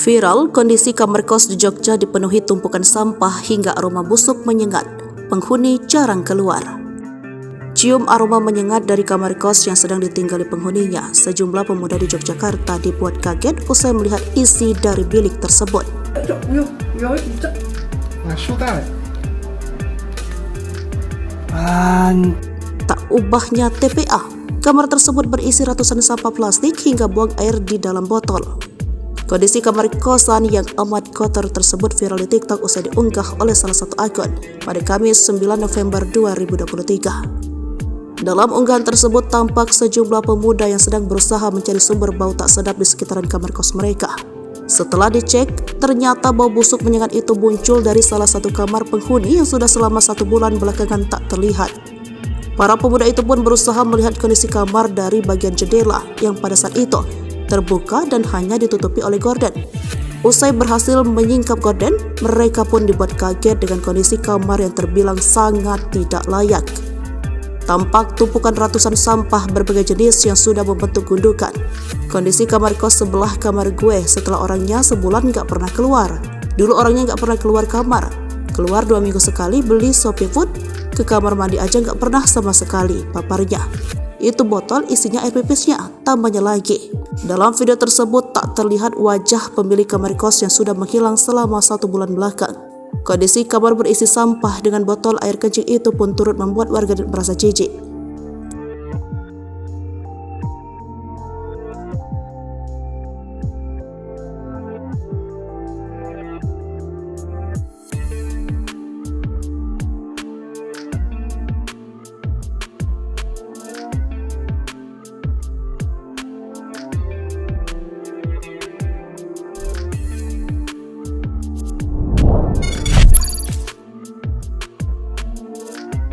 Viral, kondisi kamar kos di Jogja dipenuhi tumpukan sampah hingga aroma busuk menyengat. Penghuni jarang keluar. Cium aroma menyengat dari kamar kos yang sedang ditinggali penghuninya. Sejumlah pemuda di Yogyakarta dibuat kaget usai melihat isi dari bilik tersebut. Tak ubahnya TPA, kamar tersebut berisi ratusan sampah plastik hingga buang air di dalam botol. Kondisi kamar kosan yang amat kotor tersebut viral di TikTok usai diunggah oleh salah satu akun pada Kamis 9 November 2023. Dalam unggahan tersebut tampak sejumlah pemuda yang sedang berusaha mencari sumber bau tak sedap di sekitaran kamar kos mereka. Setelah dicek, ternyata bau busuk menyengat itu muncul dari salah satu kamar penghuni yang sudah selama 1 bulan belakangan tak terlihat. Para pemuda itu pun berusaha melihat kondisi kamar dari bagian jendela yang pada saat itu terbuka dan hanya ditutupi oleh gorden. Usai berhasil menyingkap gorden, mereka pun dibuat kaget dengan kondisi kamar yang terbilang sangat tidak layak. Tampak tumpukan ratusan sampah berbagai jenis yang sudah membentuk gundukan. Kondisi kamar kos sebelah kamar gue setelah orangnya sebulan nggak pernah keluar. Dulu orangnya nggak pernah keluar kamar. Keluar 2 minggu sekali beli Shopee Food, ke kamar mandi aja nggak pernah sama sekali, paparnya. Itu botol isinya air pipisnya, tambahnya lagi. Dalam video tersebut tak terlihat wajah pemilik kamar kos yang sudah menghilang selama 1 bulan belakang. Kondisi kamar berisi sampah dengan botol air kencing itu pun turut membuat warga merasa jijik.